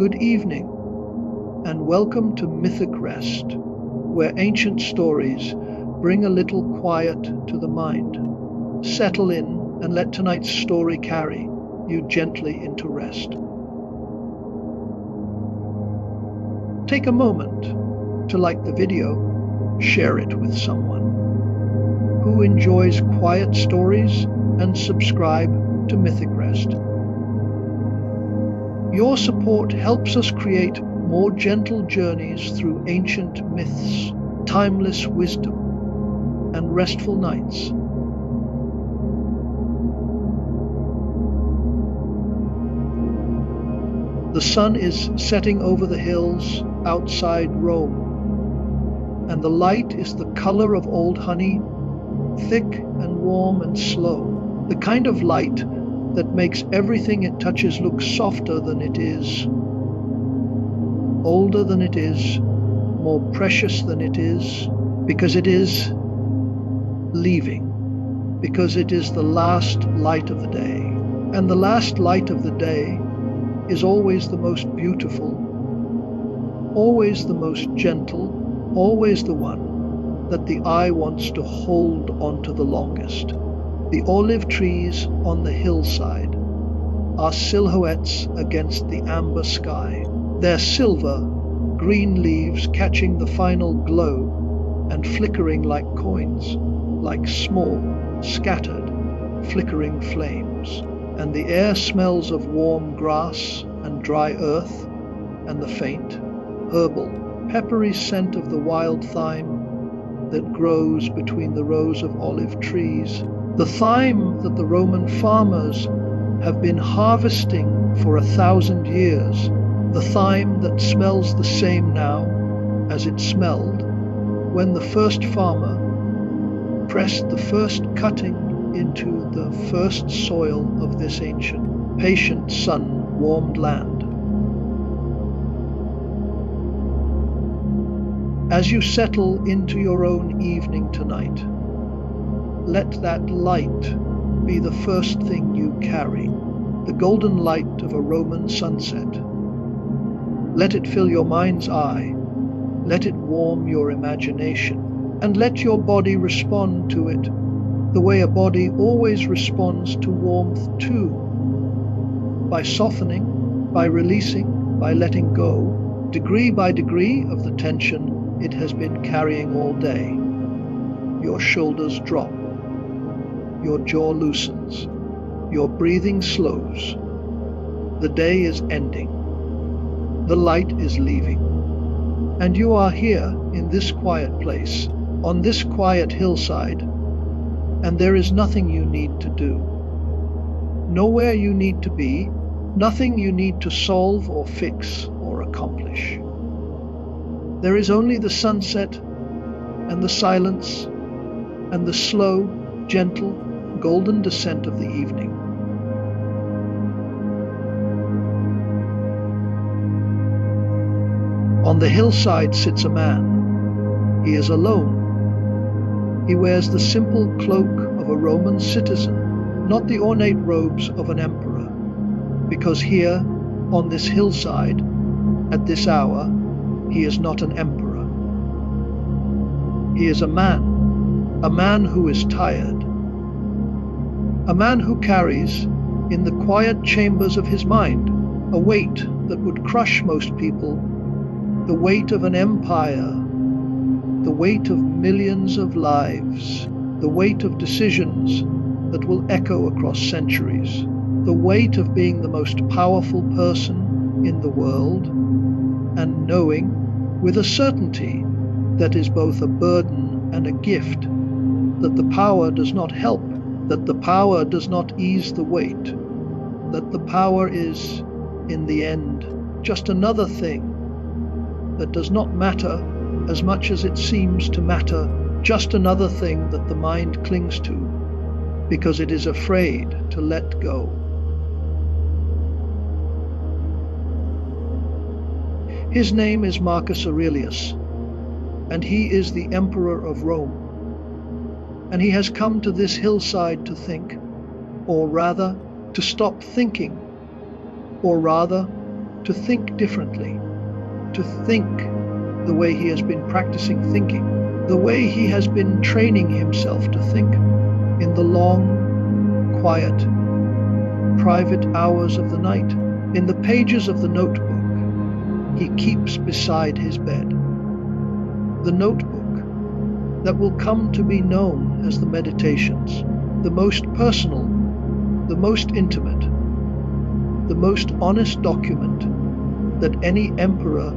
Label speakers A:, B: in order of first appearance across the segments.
A: good evening, and welcome to Mythic Rest, where ancient stories bring a little quiet to the mind. Settle in and let tonight's story carry you gently into rest. Take a moment to like the video, share it with someone who enjoys quiet stories, and subscribe to Mythic Rest. Your support helps us create more gentle journeys through ancient myths, timeless wisdom, and restful nights. The sun is setting over the hills outside Rome, and the light is the color of old honey, thick and warm and slow, the kind of light that makes everything it touches look softer than it is, older than it is, more precious than it is, because it is leaving, because it is the last light of the day. And the last light of the day is always the most beautiful, always the most gentle, always the one that the eye wants to hold onto the longest. The olive trees on the hillside are silhouettes against the amber sky, their silver, green leaves catching the final glow and flickering like coins, like small, scattered, flickering flames. And the air smells of warm grass and dry earth, and the faint, herbal, peppery scent of the wild thyme that grows between the rows of olive trees. The thyme that the Roman farmers have been harvesting for 1,000 years, the thyme that smells the same now as it smelled when the first farmer pressed the first cutting into the first soil of this ancient, patient, sun-warmed land. As you settle into your own evening tonight, let that light be the first thing you carry, the golden light of a Roman sunset. Let it fill your mind's eye, let it warm your imagination, and let your body respond to it the way a body always responds to warmth too, by softening, by releasing, by letting go, degree by degree of the tension it has been carrying all day. Your shoulders drop, your jaw loosens, your breathing slows. The day is ending, the light is leaving, and you are here in this quiet place, on this quiet hillside, and there is nothing you need to do, nowhere you need to be, nothing you need to solve or fix or accomplish. There is only the sunset and the silence and the slow, gentle, golden descent of the evening. On the hillside sits a man. He is alone. He wears the simple cloak of a Roman citizen, not the ornate robes of an emperor, because here, on this hillside, at this hour, he is not an emperor. He is a man who is tired, a man who carries, in the quiet chambers of his mind, a weight that would crush most people, the weight of an empire, the weight of millions of lives, the weight of decisions that will echo across centuries, the weight of being the most powerful person in the world, and knowing with a certainty that is both a burden and a gift, that the power does not help, that the power does not ease the weight, that the power is, in the end, just another thing that does not matter as much as it seems to matter, just another thing that the mind clings to because it is afraid to let go. His name is Marcus Aurelius, and he is the Emperor of Rome. And he has come to this hillside to think, or rather, to stop thinking, or rather, to think differently, to think the way he has been practicing thinking, the way he has been training himself to think in the long, quiet, private hours of the night, in the pages of the notebook he keeps beside his bed. The notebook that will come to be known as the Meditations, the most personal, the most intimate, the most honest document that any emperor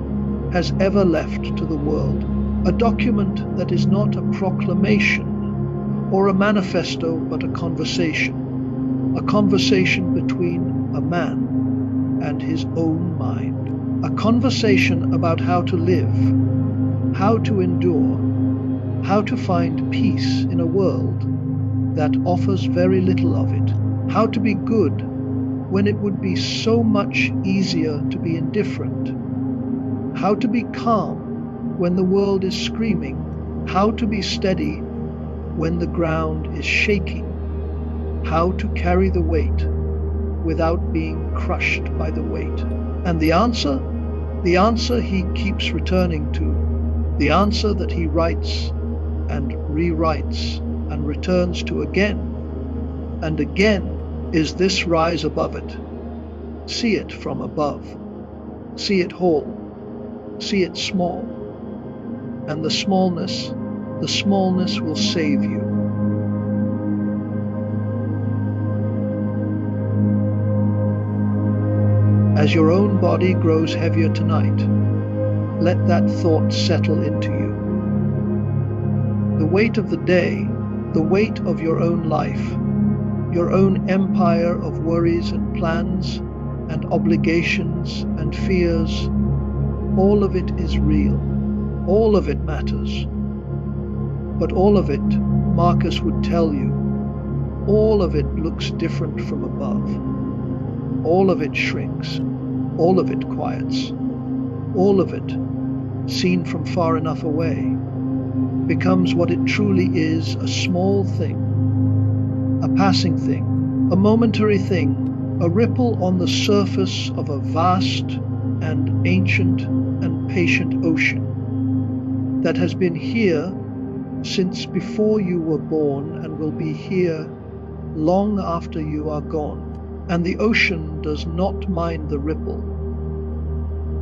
A: has ever left to the world. A document that is not a proclamation or a manifesto, but a conversation between a man and his own mind, a conversation about how to live, how to endure, how to find peace in a world that offers very little of it, how to be good when it would be so much easier to be indifferent, how to be calm when the world is screaming, how to be steady when the ground is shaking, how to carry the weight without being crushed by the weight. And the answer he keeps returning to, the answer that he writes and rewrites and returns to again and again, is this: rise above it. See it from above. See it whole. See it small. And the smallness will save you. As your own body grows heavier tonight, let that thought settle into you. The weight of the day, the weight of your own life, your own empire of worries and plans and obligations and fears, all of it is real. All of it matters. But all of it, Marcus would tell you, all of it looks different from above. All of it shrinks. All of it quiets. All of it, seen from far enough away, becomes what it truly is: a small thing, a passing thing, a momentary thing, a ripple on the surface of a vast and ancient and patient ocean that has been here since before you were born and will be here long after you are gone. And the ocean does not mind the ripple,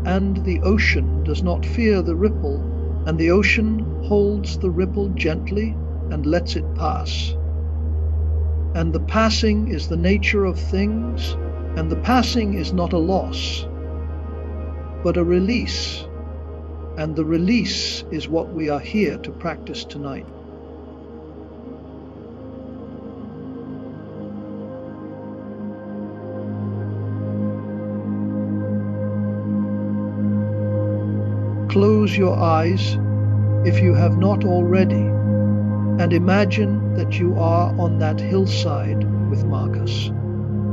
A: and the ocean does not fear the ripple, and the ocean holds the ripple gently and lets it pass. And the passing is the nature of things, and the passing is not a loss, but a release. And the release is what we are here to practice tonight. Close your eyes, if you have not already, and imagine that you are on that hillside with Marcus.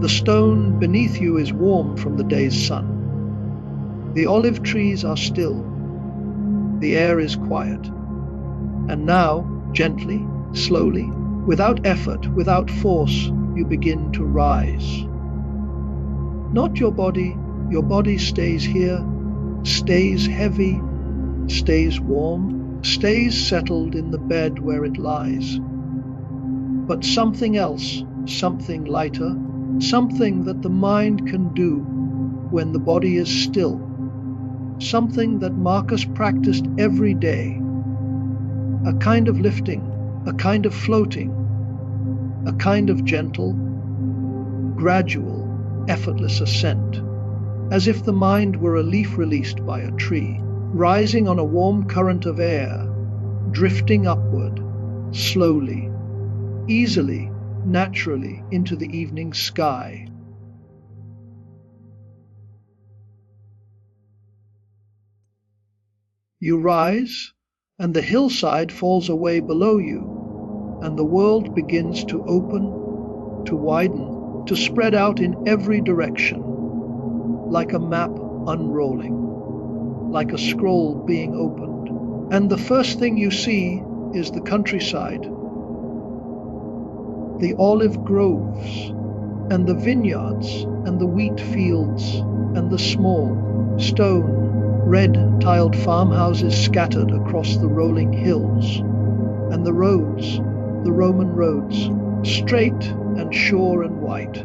A: The stone beneath you is warm from the day's sun. The olive trees are still. The air is quiet. And now, gently, slowly, without effort, without force, you begin to rise. Not your body stays here, stays heavy, stays warm, stays settled in the bed where it lies. But something else, something lighter, something that the mind can do when the body is still, something that Marcus practiced every day, a kind of lifting, a kind of floating, a kind of gentle, gradual, effortless ascent, as if the mind were a leaf released by a tree, rising on a warm current of air, drifting upward, slowly, easily, naturally into the evening sky. You rise, and the hillside falls away below you, and the world begins to open, to widen, to spread out in every direction, like a map unrolling, like a scroll being opened. And the first thing you see is the countryside, the olive groves, and the vineyards, and the wheat fields, and the small, stone, red-tiled farmhouses scattered across the rolling hills, and the roads, the Roman roads, straight and sure and white,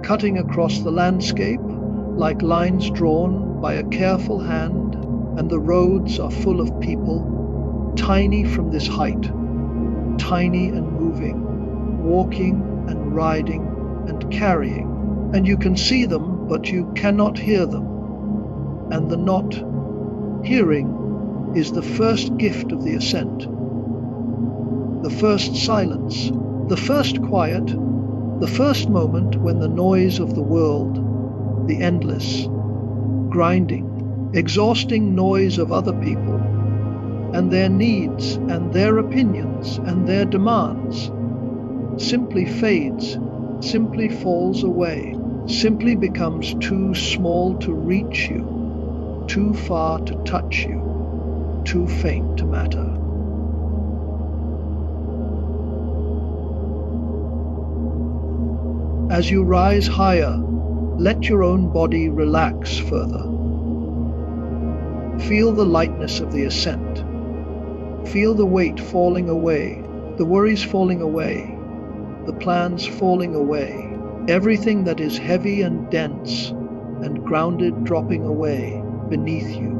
A: cutting across the landscape like lines drawn by a careful hand, and the roads are full of people, tiny from this height, tiny and moving, walking and riding and carrying, and you can see them, but you cannot hear them. And the not hearing is the first gift of the ascent, the first silence, the first quiet, the first moment when the noise of the world, the endless, grinding, exhausting noise of other people, and their needs and their opinions and their demands, simply fades, simply falls away, simply becomes too small to reach you, too far to touch you, too faint to matter. As you rise higher, let your own body relax further. Feel the lightness of the ascent. Feel the weight falling away, the worries falling away, the plans falling away, everything that is heavy and dense and grounded dropping away beneath you.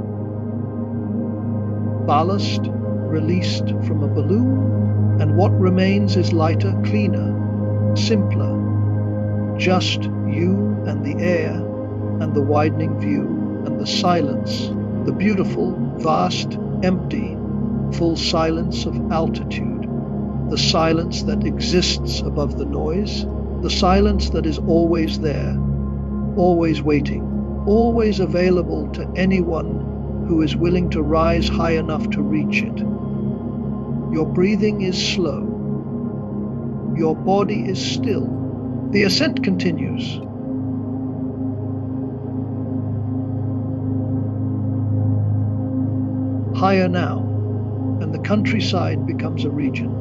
A: Ballast released from a balloon, and what remains is lighter, cleaner, simpler. Just you and the air and the widening view and the silence, the beautiful, vast, empty, full silence of altitude, the silence that exists above the noise, the silence that is always there, always waiting, always available to anyone who is willing to rise high enough to reach it. Your breathing is slow. Your body is still. The ascent continues. Higher now, and the countryside becomes a region.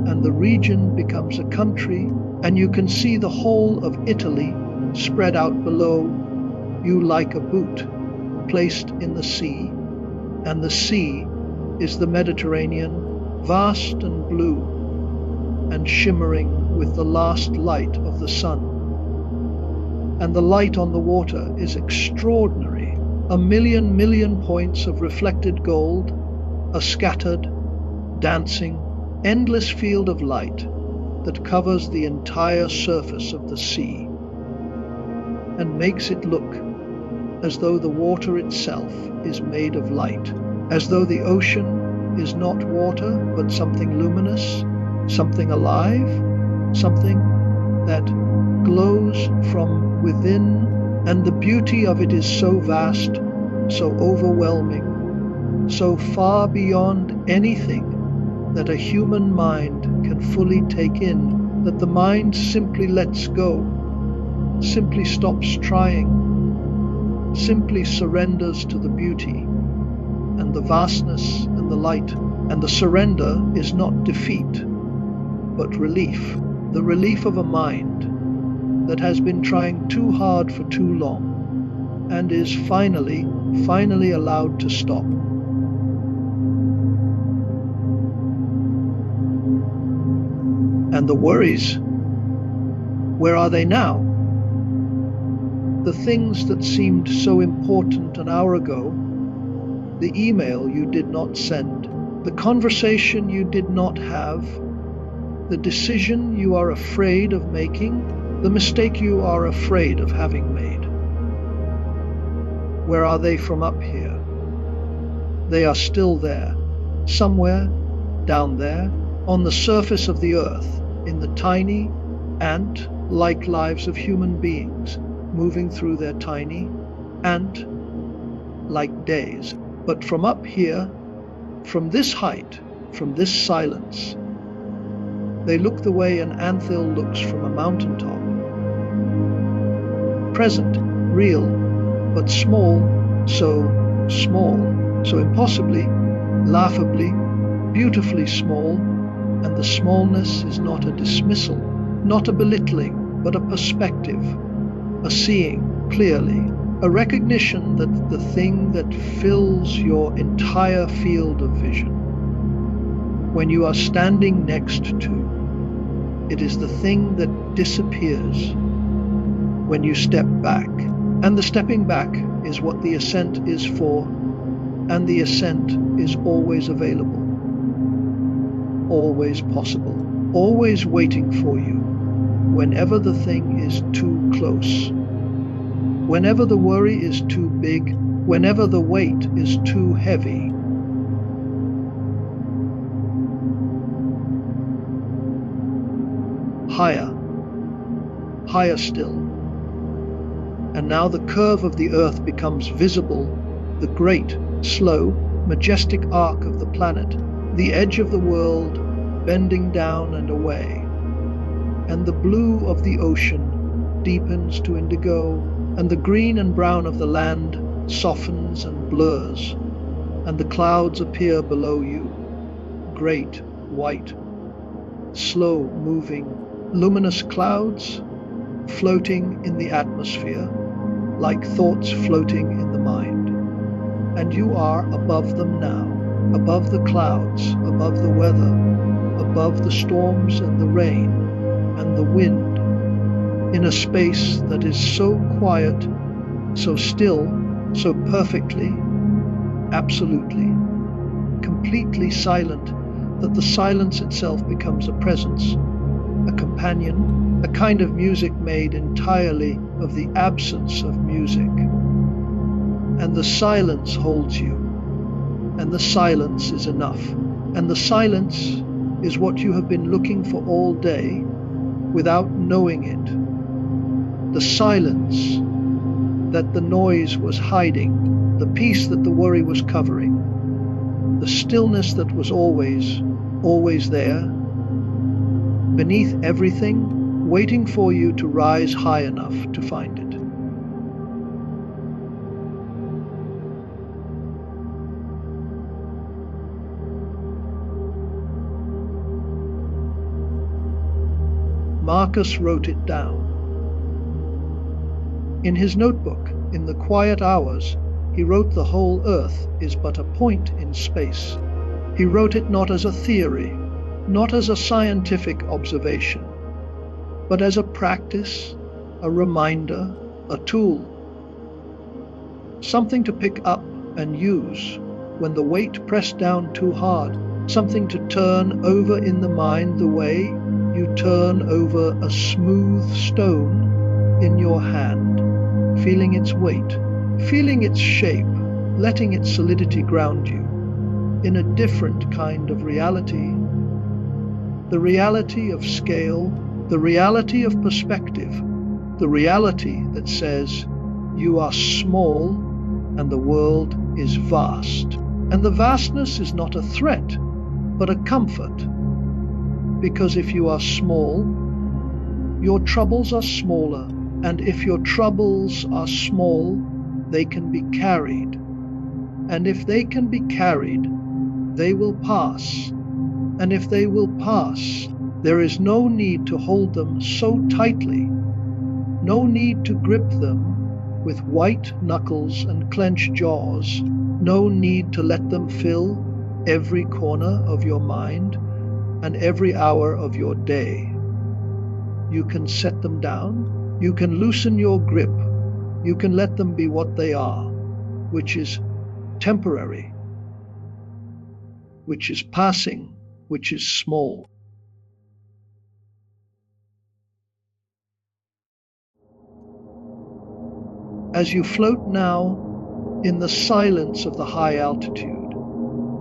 A: And the region becomes a country, and you can see the whole of Italy spread out below you like a boot placed in the sea, and the sea is the Mediterranean, vast and blue and shimmering with the last light of the sun. And the light on the water is extraordinary, a million points of reflected gold, a scattered, dancing, endless field of light that covers the entire surface of the sea and makes it look as though the water itself is made of light, as though the ocean is not water but something luminous, something alive, something that glows from within, and the beauty of it is so vast, so overwhelming, so far beyond anything that a human mind can fully take in, that the mind simply lets go, simply stops trying, simply surrenders to the beauty and the vastness and the light. And the surrender is not defeat, but relief, the relief of a mind that has been trying too hard for too long and is finally allowed to stop. And the worries, where are they now? The things that seemed so important an hour ago, the email you did not send, the conversation you did not have, the decision you are afraid of making, the mistake you are afraid of having made. Where are they from up here? They are still there, somewhere down there, on the surface of the earth, in the tiny, ant-like lives of human beings, moving through their tiny, ant-like days. But from up here, from this height, from this silence, they look the way an anthill looks from a mountaintop. Present, real, but small, so impossibly, laughably, beautifully small, and the smallness is not a dismissal, not a belittling, but a perspective, a seeing clearly, a recognition that the thing that fills your entire field of vision, when you are standing next to, it is the thing that disappears when you step back. And the stepping back is what the ascent is for, and the ascent is always available, always possible, always waiting for you, whenever the thing is too close, whenever the worry is too big, whenever the weight is too heavy. Higher, higher still. And now the curve of the earth becomes visible, the great, slow, majestic arc of the planet, the edge of the world bending down and away. And the blue of the ocean deepens to indigo, and the green and brown of the land softens and blurs, and the clouds appear below you, great, white, slow-moving, luminous clouds floating in the atmosphere, like thoughts floating in the mind. And you are above them now, above the clouds, above the weather, above the storms and the rain and the wind, in a space that is so quiet, so still, so perfectly, absolutely, completely silent, that the silence itself becomes a presence, a companion, a kind of music made entirely of the absence of music. And the silence holds you, and the silence is enough. And the silence is what you have been looking for all day without knowing it. The silence that the noise was hiding, the peace that the worry was covering, the stillness that was always there, beneath everything, waiting for you to rise high enough to find it. Marcus wrote it down. In his notebook, in the quiet hours, he wrote the whole earth is but a point in space. He wrote it not as a theory, not as a scientific observation, but as a practice, a reminder, a tool, something to pick up and use when the weight pressed down too hard, something to turn over in the mind the way you turn over a smooth stone in your hand, feeling its weight, feeling its shape, letting its solidity ground you in a different kind of reality, the reality of scale, the reality of perspective, the reality that says you are small and the world is vast. And the vastness is not a threat, but a comfort. Because if you are small, your troubles are smaller. And if your troubles are small, they can be carried. And if they can be carried, they will pass. And if they will pass, there is no need to hold them so tightly, no need to grip them with white knuckles and clenched jaws, no need to let them fill every corner of your mind and every hour of your day. You can set them down, you can loosen your grip, you can let them be what they are, which is temporary, which is passing, which is small. As you float now in the silence of the high altitude,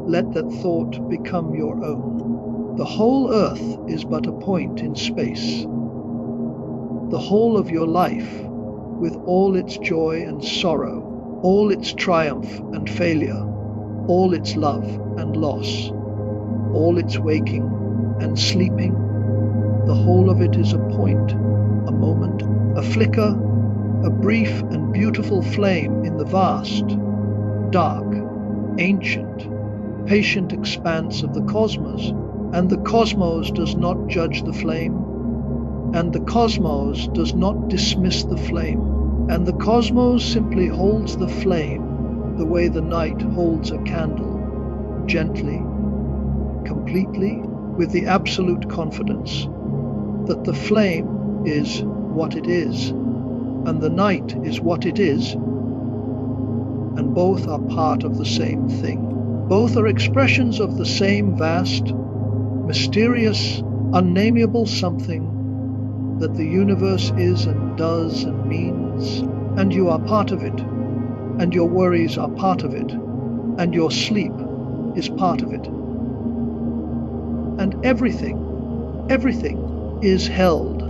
A: let that thought become your own. The whole earth is but a point in space. The whole of your life, with all its joy and sorrow, all its triumph and failure, all its love and loss, all its waking and sleeping, the whole of it is a point, a moment, a flicker, a brief and beautiful flame in the vast, dark, ancient, patient expanse of the cosmos, and the cosmos does not judge the flame, And the cosmos does not dismiss the flame. And the cosmos simply holds the flame the way the night holds a candle, gently, completely, with the absolute confidence that the flame is what it is, and the night is what it is, and both are part of the same thing. Both are expressions of the same vast, mysterious, unnameable something that the universe is and does and means, and you are part of it, and your worries are part of it, and your sleep is part of it. And everything is held.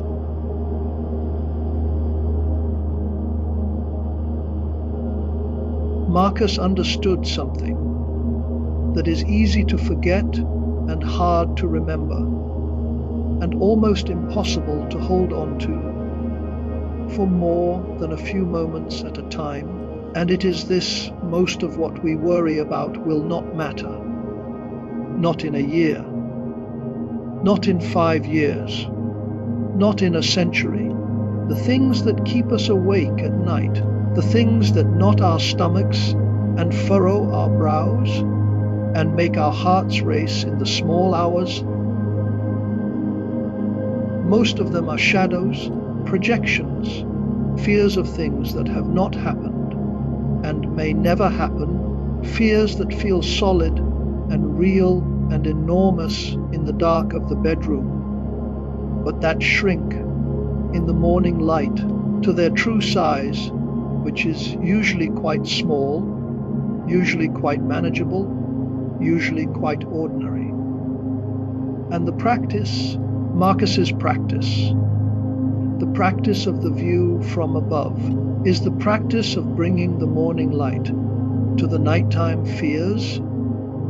A: Marcus understood something that is easy to forget and hard to remember, and almost impossible to hold on to for more than a few moments at a time. And it is this: most of what we worry about will not matter. Not in a year, not in 5 years, not in a century. The things that keep us awake at night, the things that knot our stomachs and furrow our brows and make our hearts race in the small hours, most of them are shadows, projections, fears of things that have not happened and may never happen, fears that feel solid and real and enormous in the dark of the bedroom, but that shrink in the morning light to their true size, which is usually quite small, usually quite manageable, usually quite ordinary. And the practice, Marcus's practice, the practice of the view from above, is the practice of bringing the morning light to the nighttime fears,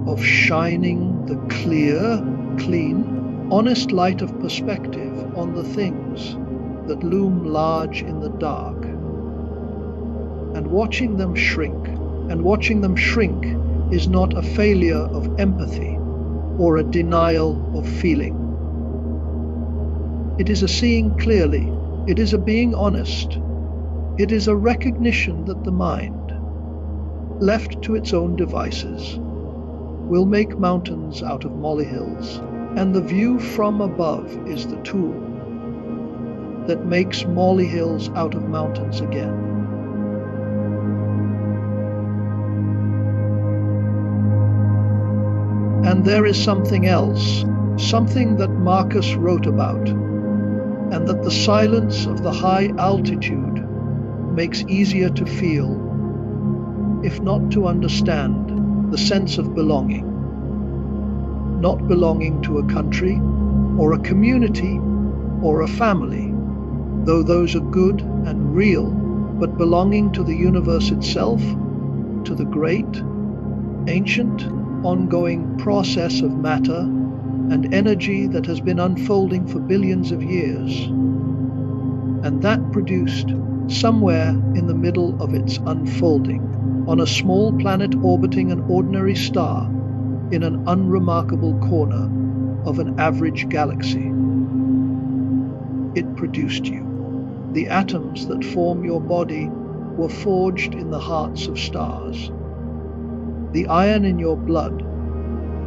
A: of shining the clear, clean, honest light of perspective on the things that loom large in the dark, and watching them shrink. And watching them shrink is not a failure of empathy or a denial of feeling. It is a seeing clearly. It is a being honest. It is a recognition that the mind, left to its own devices, will make mountains out of molehills, and the view from above is the tool that makes molehills out of mountains again. And there is something else, something that Marcus wrote about, and that the silence of the high altitude makes easier to feel, if not to understand, the sense of belonging. Not belonging to a country, or a community, or a family, though those are good and real, but belonging to the universe itself, to the great, ancient, ongoing process of matter and energy that has been unfolding for billions of years, and that produced, somewhere in the middle of its unfolding, on a small planet orbiting an ordinary star in an unremarkable corner of an average galaxy, it produced you. The atoms that form your body were forged in the hearts of stars. The iron in your blood,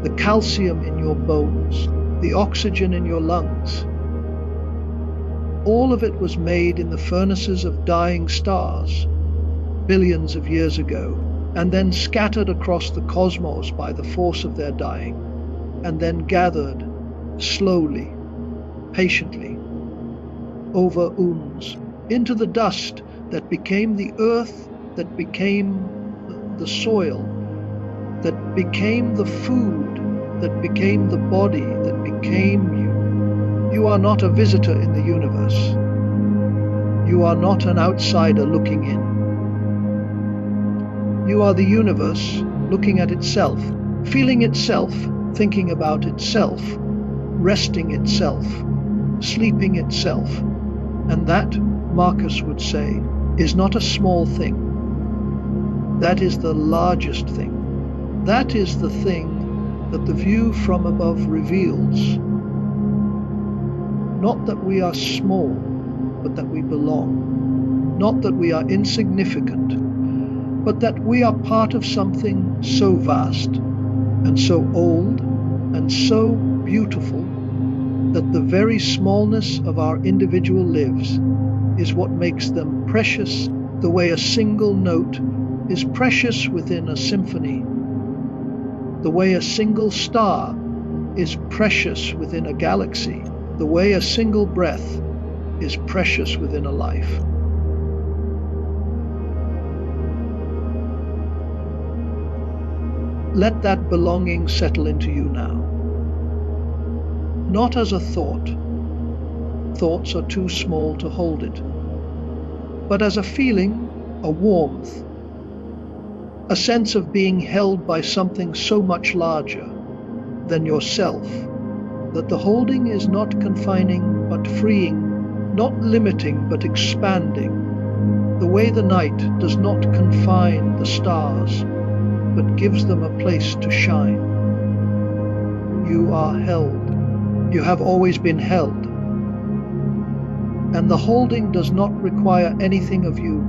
A: the calcium in your bones, the oxygen in your lungs, all of it was made in the furnaces of dying stars billions of years ago, and then scattered across the cosmos by the force of their dying, and then gathered slowly, patiently, over eons, into the dust that became the earth, that became the soil, that became the food, that became the body, that became you. You are not a visitor in the universe. You are not an outsider looking in. You are the universe looking at itself, feeling itself, thinking about itself, resting itself, sleeping itself. And that, Marcus would say, is not a small thing. That is the largest thing. That is the thing that the view from above reveals. Not that we are small, but that we belong. Not that we are insignificant, but that we are part of something so vast and so old and so beautiful that the very smallness of our individual lives is what makes them precious, the way a single note is precious within a symphony, the way a single star is precious within a galaxy, the way a single breath is precious within a life. Let that belonging settle into you now. Not as a thought. Thoughts are too small to hold it. But as a feeling, a warmth, a sense of being held by something so much larger than yourself, that the holding is not confining but freeing, not limiting but expanding, the way the night does not confine the stars, but gives them a place to shine. You are held. You have always been held. And the holding does not require anything of you.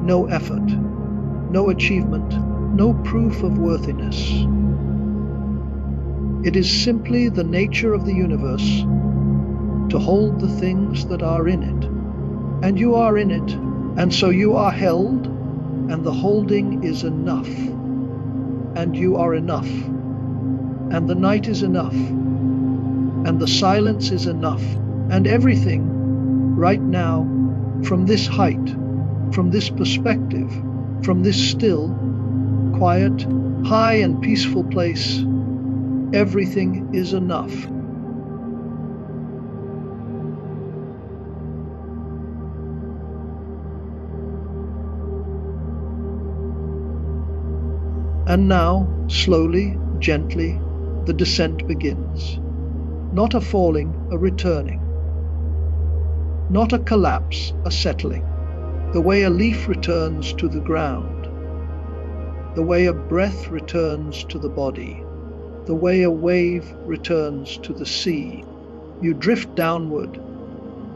A: No effort, no achievement, no proof of worthiness. It is simply the nature of the universe to hold the things that are in it. And you are in it, and so you are held, and the holding is enough. And you are enough, and the night is enough, and the silence is enough, and everything right now, from this height, from this perspective, from this still, quiet, high and peaceful place, everything is enough. And now, slowly, gently, the descent begins. Not a falling, a returning. Not a collapse, a settling. The way a leaf returns to the ground. The way a breath returns to the body. The way a wave returns to the sea. You drift downward,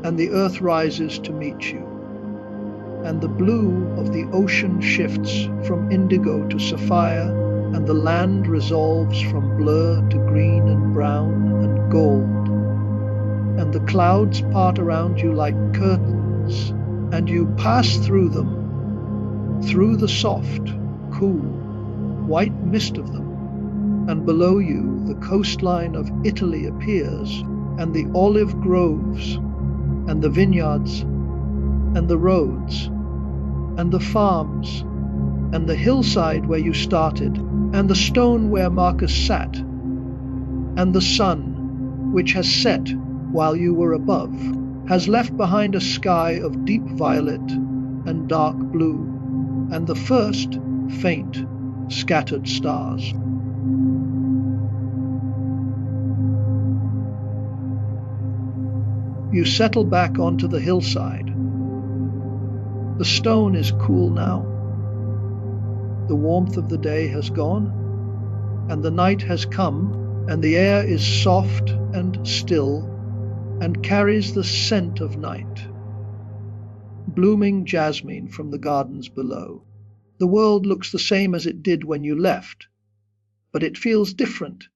A: and the earth rises to meet you. And the blue of the ocean shifts from indigo to sapphire, and the land resolves from blur to green and brown and gold. And the clouds part around you like curtains, and you pass through them, through the soft, cool, white mist of them. And below you the coastline of Italy appears, and the olive groves, and the vineyards, and the roads, and the farms, and the hillside where you started, and the stone where Marcus sat, and the sun, which has set while you were above, has left behind a sky of deep violet and dark blue, and the first faint, scattered stars. You settle back onto the hillside. The stone is cool now. The warmth of the day has gone, and the night has come, and the air is soft and still, and carries the scent of night. Blooming jasmine from the gardens below. The world looks the same as it did when you left, but it feels different.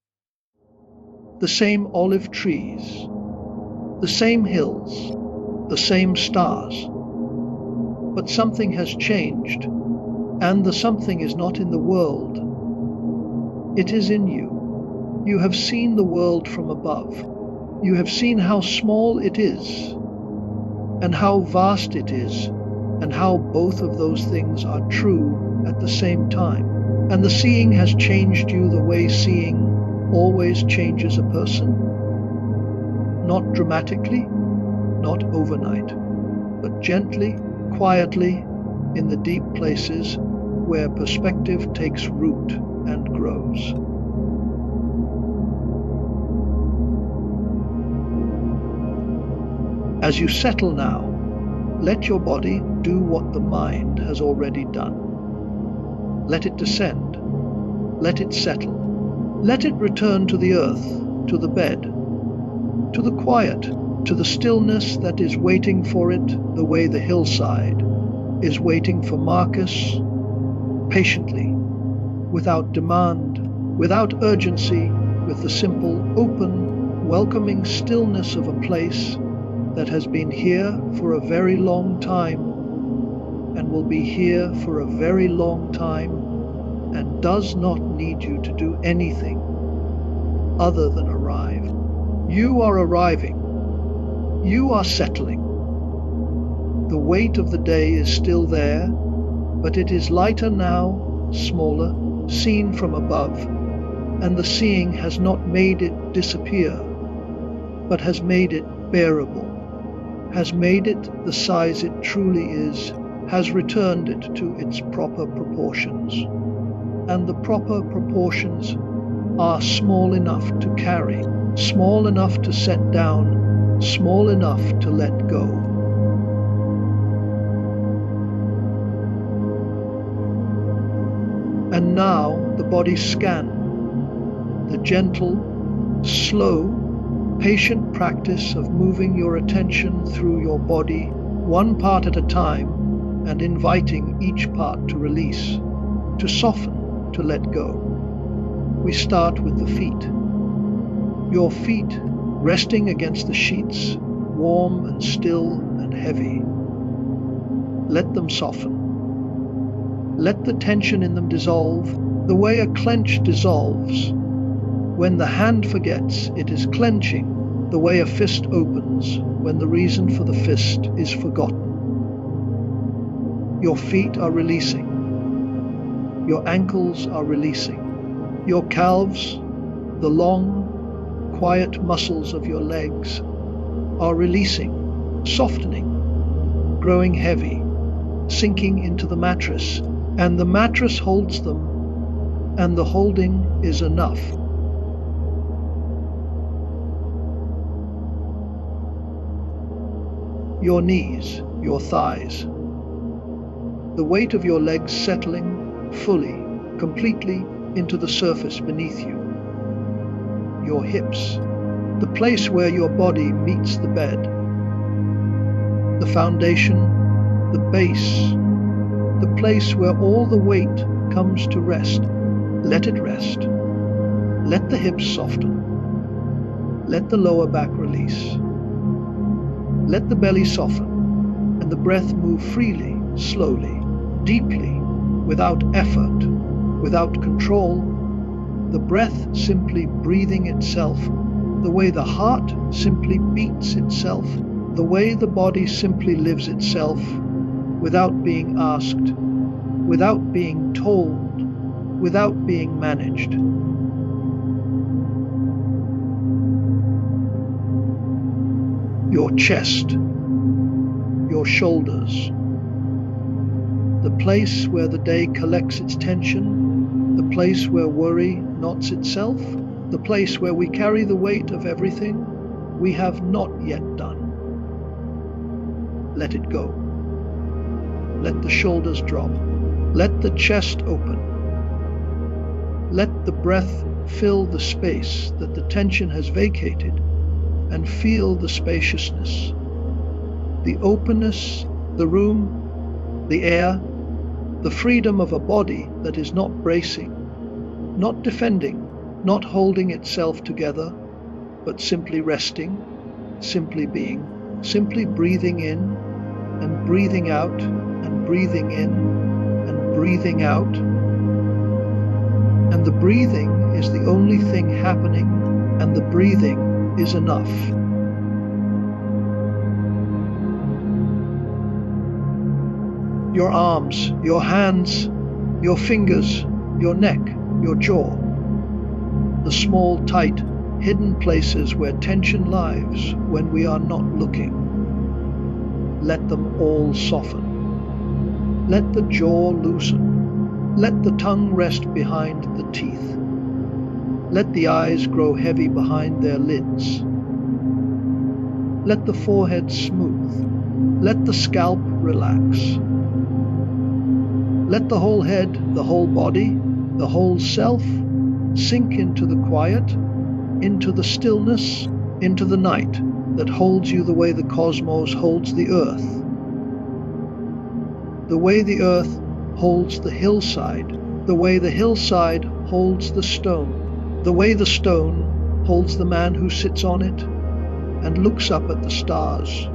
A: The same olive trees, the same hills, the same stars. But something has changed, and the something is not in the world. It is in you. You have seen the world from above. You have seen how small it is, and how vast it is, and how both of those things are true at the same time. And the seeing has changed you the way seeing always changes a person. Not dramatically, not overnight, but gently, quietly, in the deep places where perspective takes root and grows. As you settle now, let your body do what the mind has already done. Let it descend. Let it settle. Let it return to the earth, to the bed, to the quiet, to the stillness that is waiting for it the way the hillside is waiting for Marcus, patiently, without demand, without urgency, with the simple, open, welcoming stillness of a place that has been here for a very long time and will be here for a very long time and does not need you to do anything other than arrive. You are arriving. You are settling. The weight of the day is still there, but it is lighter now, smaller, seen from above, and the seeing has not made it disappear, but has made it bearable, has made it the size it truly is, has returned it to its proper proportions. And the proper proportions are small enough to carry, small enough to set down, small enough to let go. And now the body scan, the gentle, slow, patient practice of moving your attention through your body, one part at a time, and inviting each part to release, to soften, to let go. We start with the feet. Your feet resting against the sheets, warm and still and heavy. Let them soften. Let the tension in them dissolve, the way a clench dissolves. When the hand forgets, it is clenching, the way a fist opens when the reason for the fist is forgotten. Your feet are releasing. Your ankles are releasing. Your calves, the long, quiet muscles of your legs, are releasing, softening, growing heavy, sinking into the mattress, and the mattress holds them, and the holding is enough. Your knees, your thighs, the weight of your legs settling fully, completely into the surface beneath you. Your hips, the place where your body meets the bed. The foundation, the base, the place where all the weight comes to rest. Let it rest. Let the hips soften. Let the lower back release. Let the belly soften and the breath move freely, slowly, deeply, without effort, without control. The breath simply breathing itself, the way the heart simply beats itself, the way the body simply lives itself, without being asked, without being told, without being managed. Your chest, your shoulders, the place where the day collects its tension, the place where worry knots itself, the place where we carry the weight of everything we have not yet done. Let it go. Let the shoulders drop. Let the chest open. Let the breath fill the space that the tension has vacated, and feel the spaciousness, the openness, the room, the air, the freedom of a body that is not bracing, not defending, not holding itself together, but simply resting, simply being, simply breathing in and breathing out and breathing in and breathing out. And the breathing is the only thing happening, and the breathing is enough. Your arms, your hands, your fingers, your neck, your jaw, the small, tight, hidden places where tension lives when we are not looking. Let them all soften. Let the jaw loosen. Let the tongue rest behind the teeth. Let the eyes grow heavy behind their lids. Let the forehead smooth. Let the scalp relax. Let the whole head, the whole body, the whole self sink into the quiet, into the stillness, into the night, that holds you the way the cosmos holds the earth, the way the earth holds the hillside, the way the hillside holds the stone, the way the stone holds the man who sits on it and looks up at the stars.